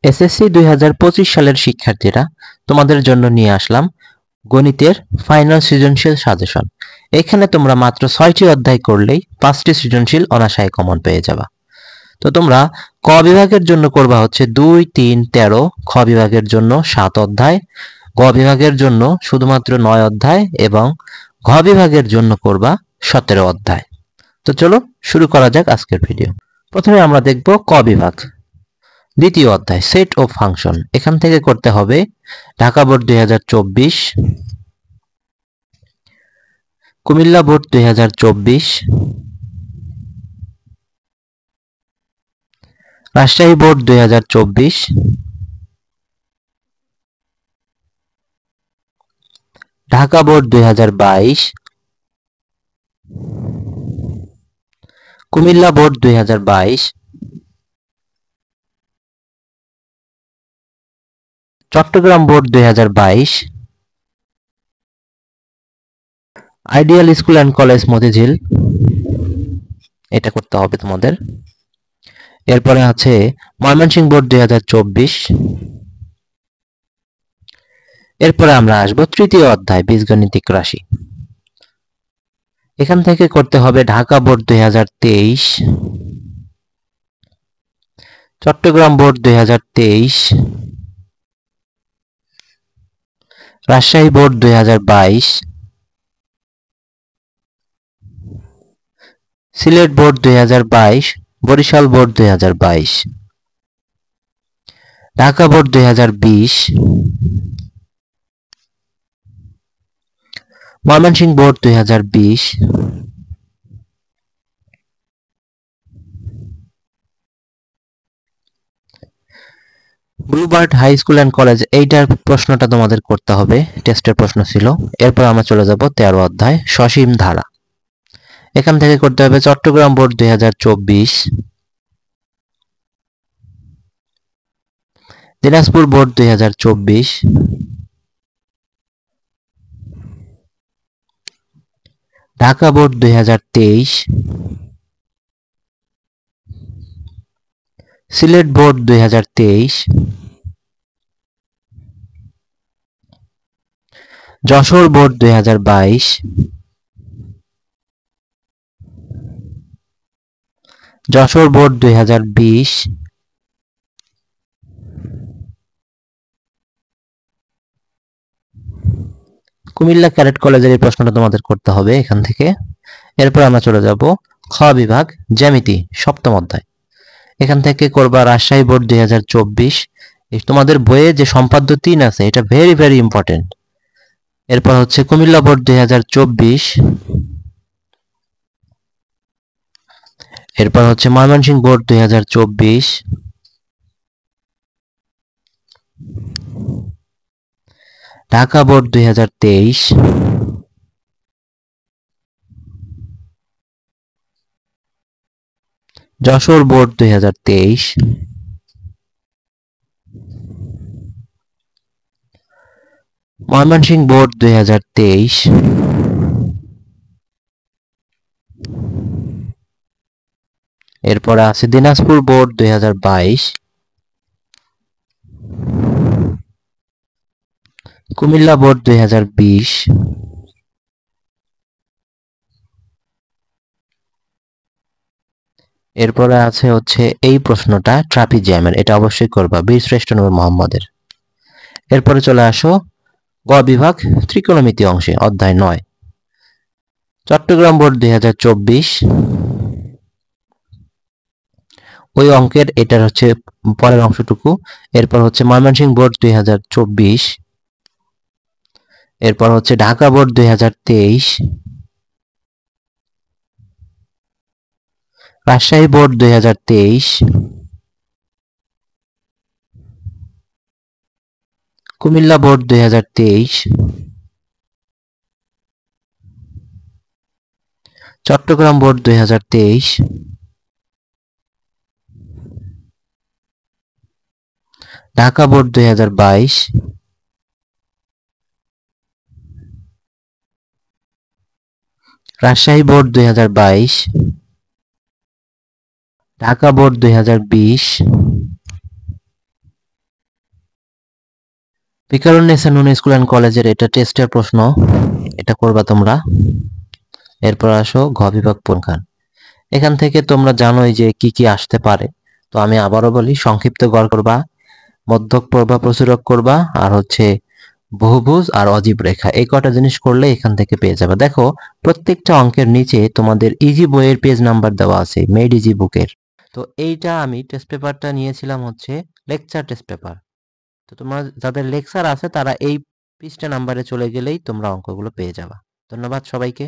SSC 2025 সালের শিক্ষার্থীরা তোমাদের জন্য নিয়ে আসলাম গণিতের ফাইনাল সৃজনশীল সাজেশন। এখানে তোমরা মাত্র 6টি অধ্যায় করলেই 5টি সৃজনশীল অনায়াসে কমন পেয়ে যাবা। তো তোমরা ক বিভাগের জন্য করবা হচ্ছে 2, 3, 13, খ বিভাগের জন্য 7 অধ্যায়, গ বিভাগের জন্য শুধুমাত্র 9 অধ্যায় এবং ঘ বিভাগের জন্য করবা 17 অধ্যায়। তো চলো শুরু করা যাক আজকের ভিডিও। প্রথমে আমরা দেখব ক বিভাগ, দ্বিতীয় অধ্যায় সেট ও ফাংশন। এখান থেকে করতে হবে Dhaka board 2024, Comilla board 2024, Rajshahi board 2024, Dhaka board 2022, Comilla board 2022, Chittagong board 2022, ideal school and college Motijheel, এটা করতে হবে তোমাদের। এরপরে আছে ময়মনসিংহ বোর্ড 2024। এরপরে আমরা আসবো তৃতীয় অধ্যায় বীজগণিতিক রাশি। এখান থেকে করতে হবে Dhaka board 2023, Chittagong board 2023, Rajshahi board 2022, Sylhet board 2022, Barishal board 2022, Dhaka board 2020, Mymensingh board 2020, Bluebird high school and college, এইটার প্রশ্নটা তোমাদের করতে হবে, টেস্টের প্রশ্ন ছিল। এরপর আমরা চলে যাব 13 অধ্যায় সসীম ধারা। এখান থেকে করতে হবে Chittagong board 2024, Dinajpur board 2024, Dhaka board 2023, Sylhet board 2023, Jessore board 2022, Jessore board 2020, Comilla cadet কলেজের এই প্রশ্নটা তোমাদের করতে হবে এখান থেকে। এরপর আমরা চলে যাব খ বিভাগ জ্যামিতি, সপ্তম অধ্যায়। এখান থেকে করবা রাজশাহী বোর্ড 2024। তোমাদের বইয়ে যে সম্পাদ্য 3 আছে এটা ভেরি ভেরি ইম্পর্টেন্ট। এরপর হচ্ছে কুমিল্লা বোর্ড 2024, এরপর হচ্ছে Mymensingh board 2024, Dhaka board 2023, Jessore board 2023, Mymensingh board 2023, এরপরে আছে দিনাজপুর বোর্ড 2022, কুমিল্লা বোর্ড 2020, এরপরে আছে হচ্ছে এই প্রশ্নটা ট্রাপিজিয়ামের, এটা অবশ্যই করবা, বীরশ্রেষ্ঠ নূর মোহাম্মদের। এরপরে চলে আসো গ বিভাগ ত্রিকোণমিতি অংশে, অধ্যায় 9, চট্টগ্রাম বোর্ড 2024। ওই অঙ্কের এটার হচ্ছে পরের অংশটুকু। এরপর হচ্ছে ময়মনসিংহ বোর্ড 2024, এরপর হচ্ছে Dhaka board 2023, Rajshahi board 2023, Comilla board 2023, Chittagong board 2023, Dhaka board 2022, Rajshahi board 2022, Dhaka board 2020, Viqarunnisa Noon school and কলেজের এটা টেস্টের প্রশ্ন, এটা করবা তোমরা। এরপর আসো ঘ বিভাগ পরিখান। এখান থেকে তোমরা জানোই যে কি কি আসতে পারে, তো আমি আবারও বলি, সংক্ষিপ্ত গড় করবা, মধ্যক প্রভা প্রচুরক করবা, আর হচ্ছে বহুভুজ আর অজীব রেখা। এই কটা জিনিস করলে এখান থেকে পেয়ে যাবে। দেখো প্রত্যেকটা অঙ্কের নিচে তোমাদের ইজি বইয়ের পেজ নাম্বার দেওয়া আছে, মেড ইজি বুকের। তো এইটা আমি টেস্ট পেপারটা নিয়েছিলাম হচ্ছে লেকচার টেস্ট পেপার। তো তোমরা যাদের লেকচার আছে তারা এই পৃষ্ঠা নাম্বারে চলে গেলেই তোমরা অঙ্কগুলো পেয়ে যাবা। ধন্যবাদ সবাইকে।